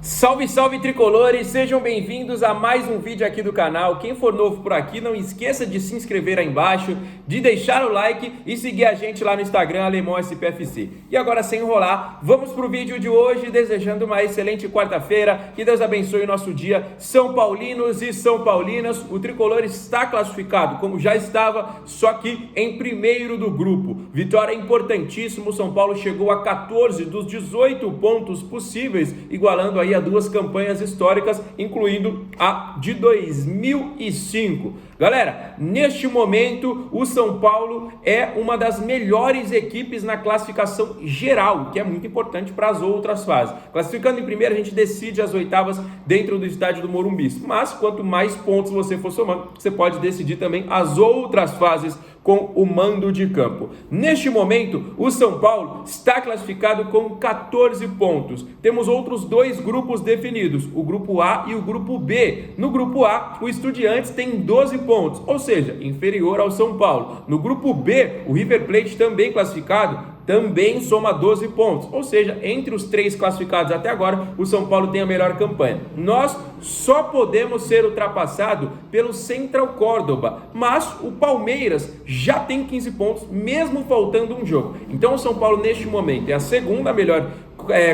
Salve, salve tricolores, sejam bem-vindos a mais um vídeo aqui do canal. Quem for novo por aqui, não esqueça de se inscrever aí embaixo, de deixar o like e seguir a gente lá no Instagram, Alemão SPFC. E agora, sem enrolar, vamos pro vídeo de hoje, desejando uma excelente quarta-feira, que Deus abençoe o nosso dia. São Paulinos e São Paulinas, o tricolor está classificado, como já estava, só que em primeiro do grupo. Vitória importantíssima, o São Paulo chegou a 14 dos 18 pontos possíveis, igualando aí a duas campanhas históricas, incluindo a de 2005. Galera, neste momento o São Paulo é uma das melhores equipes na classificação geral, o que é muito importante para as outras fases. Classificando em primeiro, a gente decide as oitavas dentro do estádio do Morumbi, mas quanto mais pontos você for somando, você pode decidir também as outras fases com o mando de campo. Neste momento, o São Paulo está classificado com 14 pontos. Temos outros dois grupos definidos, o grupo A e o grupo B. No grupo A, o Estudiantes tem 12 pontos, ou seja, inferior ao São Paulo. No grupo B, o River Plate, também classificado, também soma 12 pontos, ou seja, entre os três classificados até agora, o São Paulo tem a melhor campanha. Nós só podemos ser ultrapassados pelo Central Córdoba, mas o Palmeiras já tem 15 pontos, mesmo faltando um jogo. Então o São Paulo neste momento é a segunda melhor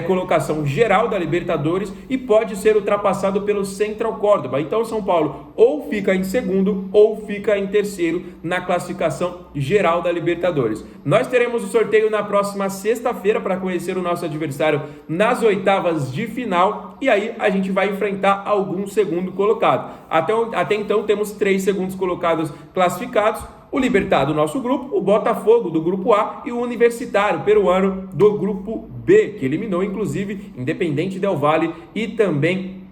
colocação geral da Libertadores e pode ser ultrapassado pelo Central Córdoba. Então o São Paulo ou fica em segundo ou fica em terceiro na classificação geral da Libertadores. Nós teremos o sorteio na próxima sexta-feira para conhecer o nosso adversário nas oitavas de final e aí a gente vai enfrentar algum segundo colocado. Até então temos 3 segundos colocados classificados: o Libertad do nosso grupo, o Botafogo do grupo A e o Universitário peruano do grupo B, que eliminou inclusive Independente Del Valle e também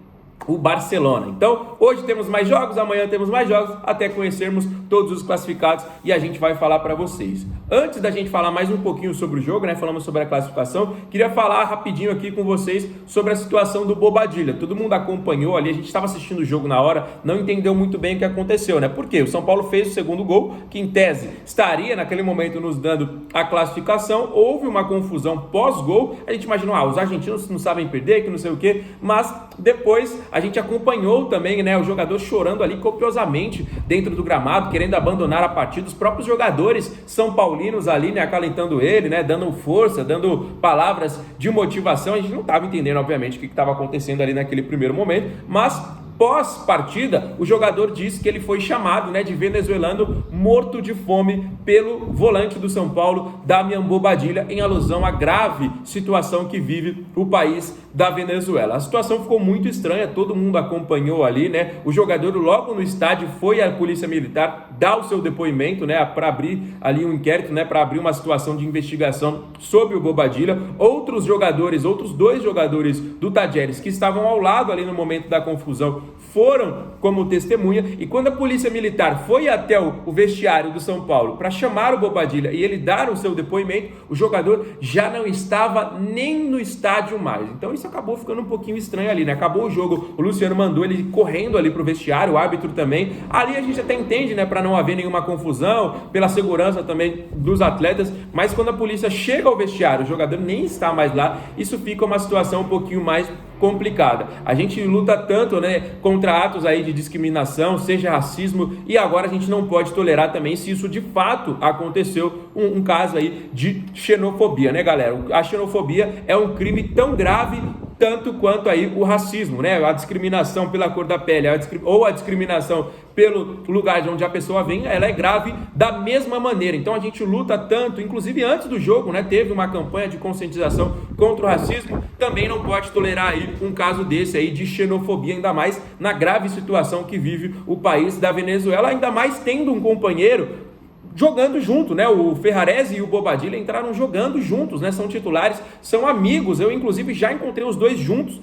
o Barcelona. Então, hoje temos mais jogos, amanhã temos mais jogos, até conhecermos todos os classificados e a gente vai falar para vocês. Antes da gente falar mais um pouquinho sobre o jogo, falamos sobre a classificação, queria falar rapidinho aqui com vocês sobre a situação do Bobadilla. Todo mundo acompanhou ali, a gente estava assistindo o jogo na hora, não entendeu muito bem o que aconteceu, Por quê? O São Paulo fez o segundo gol, que em tese estaria naquele momento nos dando a classificação, houve uma confusão pós-gol, a gente imaginou, os argentinos não sabem perder, que não sei o quê, mas depois a gente acompanhou também, o jogador chorando ali copiosamente dentro do gramado, querendo abandonar a partida, os próprios jogadores são paulinos ali, acalentando ele, dando força, dando palavras de motivação. A gente não estava entendendo, obviamente, o que estava acontecendo ali naquele primeiro momento, mas pós-partida, o jogador disse que ele foi chamado, de venezuelano morto de fome pelo volante do São Paulo, Damian Bobadilla, em alusão à grave situação que vive o país da Venezuela. A situação ficou muito estranha, todo mundo acompanhou ali, O jogador logo no estádio foi à polícia militar dar o seu depoimento, para abrir ali um inquérito, para abrir uma situação de investigação sobre o Bobadilla. Outros dois jogadores do Tajeres que estavam ao lado ali no momento da confusão foram como testemunha, e quando a polícia militar foi até o vestiário do São Paulo para chamar o Bobadilla e ele dar o seu depoimento, o jogador já não estava nem no estádio mais. Então isso acabou ficando um pouquinho estranho ali, Acabou o jogo, o Luciano mandou ele correndo ali para o vestiário, o árbitro também. Ali a gente até entende, para não haver nenhuma confusão, pela segurança também dos atletas, mas quando a polícia chega ao vestiário, o jogador nem está mais lá, isso fica uma situação um pouquinho mais complicada. A gente luta tanto, contra atos aí de discriminação, seja racismo, e agora a gente não pode tolerar também se isso de fato aconteceu, um caso aí de xenofobia, galera? A xenofobia é um crime tão grave tanto quanto aí o racismo, a discriminação pela cor da pele, ou a discriminação pelo lugar de onde a pessoa vem, ela é grave da mesma maneira. Então a gente luta tanto, inclusive antes do jogo, teve uma campanha de conscientização contra o racismo, também não pode tolerar aí um caso desse aí de xenofobia, ainda mais na grave situação que vive o país da Venezuela, ainda mais tendo um companheiro jogando junto, O Ferrarese e o Bobadilla entraram jogando juntos, São titulares, são amigos. Eu, inclusive, já encontrei os dois juntos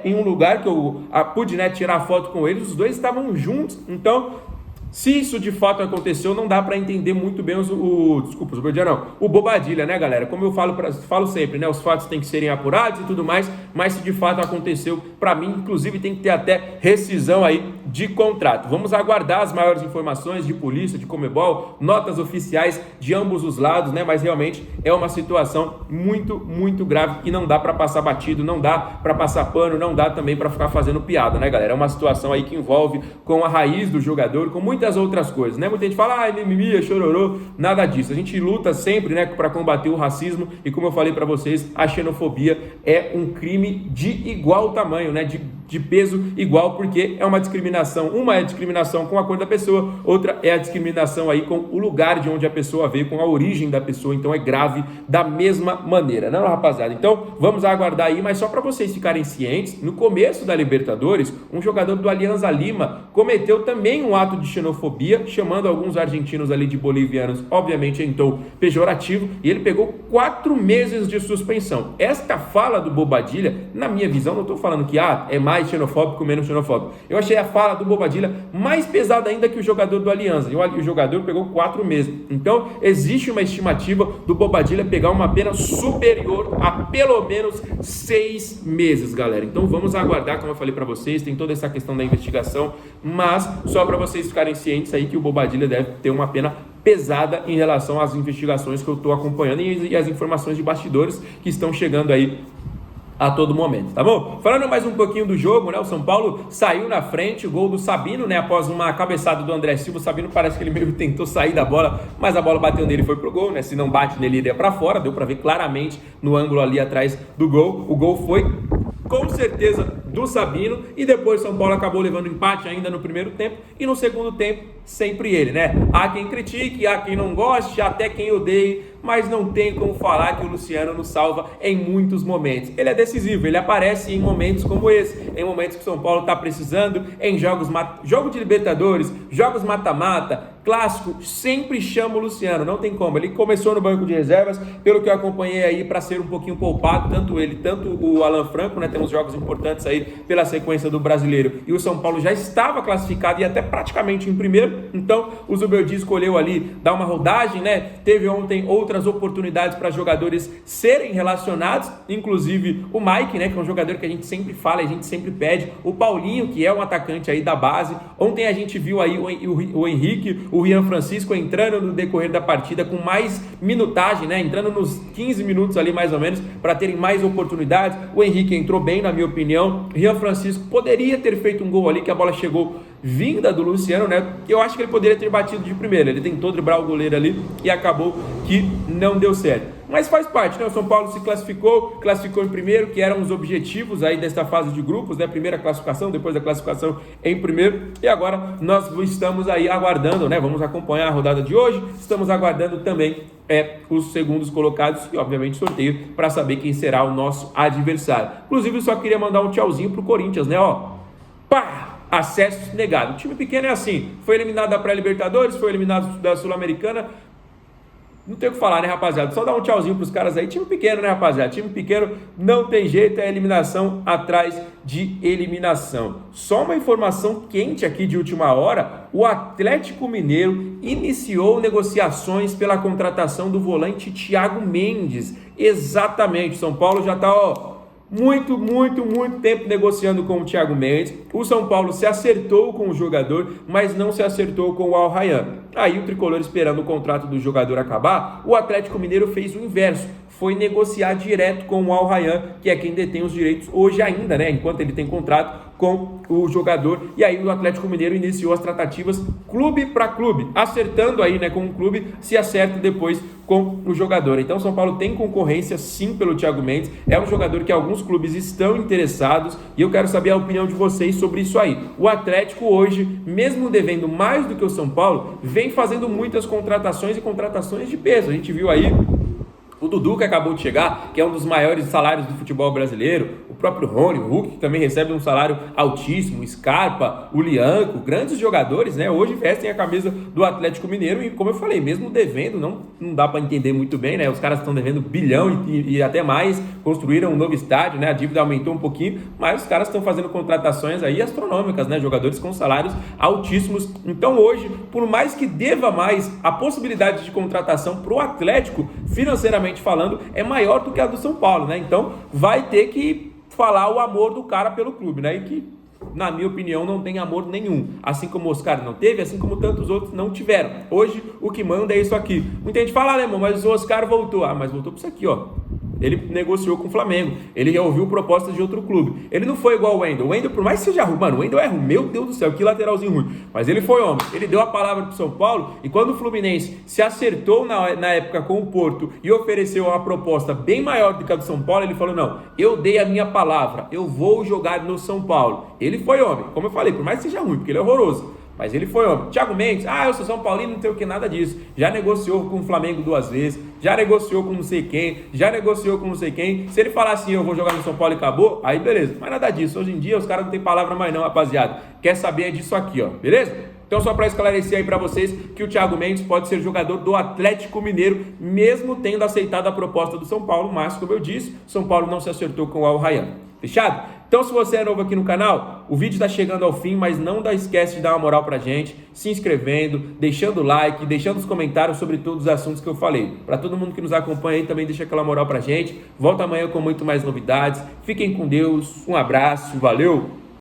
em um lugar que eu pude, tirar foto com eles. Os dois estavam juntos. Então, se isso de fato aconteceu, não dá para entender muito bem o Bobadilla, galera? Como eu falo sempre, os fatos têm que serem apurados e tudo mais, mas se de fato aconteceu, para mim, inclusive, tem que ter até rescisão aí de contrato. Vamos aguardar as maiores informações de polícia, de Conmebol, notas oficiais de ambos os lados, né? Mas realmente é uma situação muito, muito grave que não dá para passar batido, não dá para passar pano, não dá também para ficar fazendo piada, né, galera? É uma situação aí que envolve com a raiz do jogador, com muitas outras coisas, né? Muita gente fala, mimimi, chororô, nada disso. A gente luta sempre, né, para combater o racismo e, como eu falei para vocês, a xenofobia é um crime de igual tamanho, né? De peso igual, porque é uma discriminação. Uma é a discriminação com a cor da pessoa, outra é a discriminação aí com o lugar de onde a pessoa veio, com a origem da pessoa. Então é grave da mesma maneira, não, rapaziada? Então vamos aguardar aí, mas só para vocês ficarem cientes, no começo da Libertadores, um jogador do Alianza Lima cometeu também um ato de xenofobia, chamando alguns argentinos ali de bolivianos, obviamente em tom pejorativo, e ele pegou 4 meses de suspensão. Esta fala do Bobadilla, na minha visão, não estou falando que é mais xenofóbico, menos xenofóbico. Eu achei a fala do Bobadilla mais pesada ainda que o jogador do Alianza. E o jogador pegou 4 meses. Então, existe uma estimativa do Bobadilla pegar uma pena superior a pelo menos 6 meses, galera. Então, vamos aguardar, como eu falei para vocês, tem toda essa questão da investigação, mas só para vocês ficarem cientes aí que o Bobadilla deve ter uma pena pesada em relação às investigações que eu estou acompanhando e as informações de bastidores que estão chegando aí a todo momento, tá bom? Falando mais um pouquinho do jogo, né? O São Paulo saiu na frente, o gol do Sabino, né? Após uma cabeçada do André Silva, o Sabino parece que ele meio tentou sair da bola, mas a bola bateu nele e foi pro gol, né? Se não bate nele, ele ia pra fora, deu pra ver claramente no ângulo ali atrás do gol. O gol foi com certeza do Sabino, e depois São Paulo acabou levando empate ainda no primeiro tempo, e no segundo tempo sempre ele, né? Há quem critique, há quem não goste, até quem odeie, mas não tem como falar que o Luciano nos salva em muitos momentos. Ele é decisivo, ele aparece em momentos como esse, em momentos que o São Paulo está precisando, em jogo de Libertadores, jogos mata-mata, clássico, sempre chama o Luciano, não tem como. Ele começou no banco de reservas, pelo que eu acompanhei aí, para ser um pouquinho poupado, tanto ele, tanto o Alan Franco, né? Temos jogos importantes aí pela sequência do Brasileiro, e o São Paulo já estava classificado e até praticamente em primeiro, então o Zubeldia escolheu ali dar uma rodagem, né? Teve ontem outras oportunidades para jogadores serem relacionados, inclusive o Mike, né? Que é um jogador que a gente sempre fala, a gente sempre pede, o Paulinho, que é um atacante aí da base. Ontem a gente viu aí o Henrique, o Rian Francisco entrando no decorrer da partida com mais minutagem, né? Entrando nos 15 minutos ali mais ou menos, para terem mais oportunidades. O Henrique entrou bem, na minha opinião. Rian Francisco poderia ter feito um gol ali, que a bola chegou vinda do Luciano, né? Eu acho que ele poderia ter batido de primeira. Ele tentou driblar o goleiro ali e acabou que não deu certo. Mas faz parte, né? O São Paulo se classificou em primeiro, que eram os objetivos aí desta fase de grupos, né? Primeira classificação, depois da classificação em primeiro, e agora nós estamos aí aguardando, né? Vamos acompanhar a rodada de hoje, estamos aguardando também os segundos colocados e obviamente sorteio para saber quem será o nosso adversário. Inclusive, eu só queria mandar um tchauzinho pro Corinthians, né? Pá! Acesso negado. O time pequeno é assim, foi eliminado da pré-Libertadores, foi eliminado da Sul-Americana. Não tem o que falar, né, rapaziada? Só dar um tchauzinho pros caras aí. Time pequeno, né, rapaziada? Time pequeno não tem jeito, é eliminação atrás de eliminação. Só uma informação quente aqui de última hora: o Atlético Mineiro iniciou negociações pela contratação do volante Thiago Mendes. Exatamente, São Paulo já tá, muito tempo negociando com o Thiago Mendes. O São Paulo se acertou com o jogador, mas não se acertou com o Al Rayyan. Aí o tricolor, esperando o contrato do jogador acabar, o Atlético Mineiro fez o inverso, foi negociar direto com o Al Rayyan, que é quem detém os direitos hoje ainda, né? Enquanto ele tem contrato com o jogador. E aí o Atlético Mineiro iniciou as tratativas clube para clube, acertando aí, né, com o clube, se acerta depois com o jogador. Então o São Paulo tem concorrência sim pelo Thiago Mendes, é um jogador que alguns clubes estão interessados, e eu quero saber a opinião de vocês sobre isso aí. O Atlético hoje, mesmo devendo mais do que o São Paulo, vem fazendo muitas contratações, e contratações de peso. A gente viu aí o Dudu, que acabou de chegar, que é um dos maiores salários do futebol brasileiro, o próprio Rony, o Hulk, que também recebe um salário altíssimo, Scarpa, o Lianco, grandes jogadores, né? Hoje vestem a camisa do Atlético Mineiro, e como eu falei, mesmo devendo, não dá para entender muito bem, né? Os caras estão devendo bilhão e até mais, construíram um novo estádio, né? A dívida aumentou um pouquinho, mas os caras estão fazendo contratações aí astronômicas, né? Jogadores com salários altíssimos. Então hoje, por mais que deva mais, a possibilidade de contratação para o Atlético, financeiramente falando, é maior do que a do São Paulo, né? Então vai ter que falar o amor do cara pelo clube, né? E que, na minha opinião, não tem amor nenhum. Assim como o Oscar não teve, assim como tantos outros não tiveram. Hoje, o que manda é isso aqui. Muita gente fala, Alemão, mas o Oscar voltou. Ah, mas voltou para isso aqui, ó. Ele negociou com o Flamengo. Ele já ouviu propostas de outro clube. Ele não foi igual o Wendel. O Wendel, por mais que seja ruim, mano, o Wendel é ruim. Meu Deus do céu, que lateralzinho ruim. Mas ele foi homem. Ele deu a palavra pro São Paulo. E quando o Fluminense se acertou na época com o Porto e ofereceu uma proposta bem maior do que a do São Paulo, ele falou, não, eu dei a minha palavra. Eu vou jogar no São Paulo. Ele foi homem. Como eu falei, por mais que seja ruim, porque ele é horroroso. Mas ele foi homem. Thiago Mendes, eu sou São Paulino, não tenho o que nada disso. Já negociou com o Flamengo 2 vezes, já negociou com não sei quem, já negociou com não sei quem. Se ele falar assim, eu vou jogar no São Paulo e acabou, aí beleza. Mas nada disso. Hoje em dia os caras não tem palavra mais não, rapaziada. Quer saber é disso aqui, ó. Beleza? Então só para esclarecer aí para vocês que o Thiago Mendes pode ser jogador do Atlético Mineiro, mesmo tendo aceitado a proposta do São Paulo, mas como eu disse, São Paulo não se acertou com o Al Rayyan. Fechado? Então se você é novo aqui no canal, o vídeo está chegando ao fim, mas não esquece de dar uma moral pra gente, se inscrevendo, deixando o like, deixando os comentários sobre todos os assuntos que eu falei. Para todo mundo que nos acompanha aí também deixa aquela moral pra gente. Volta amanhã com muito mais novidades. Fiquem com Deus, um abraço, valeu!